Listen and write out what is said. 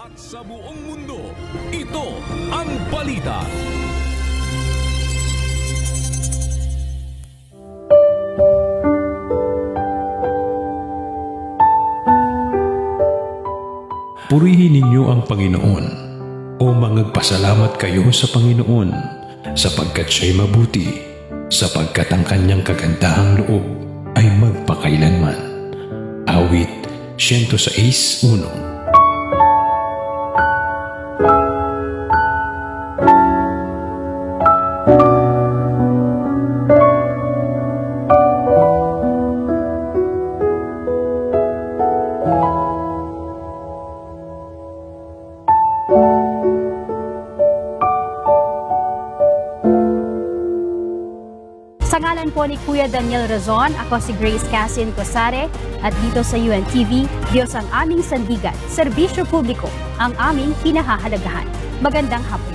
at sa buong mundo, ito ang balita. Purihin ninyo ang Panginoon o mangagpasalamat kayo sa Panginoon sapagkat siya'y mabuti, sapagkat ang kanyang kagandahang loob ay magpakailanman. Awit 106:1. Sa ngalan po ni Kuya Daniel Razon, ako si Grace Cassin Cosare at dito sa UNTV, Diyos ang aming sandigan, serbisyo publiko ang aming pinahahalagahan. Magandang hapon.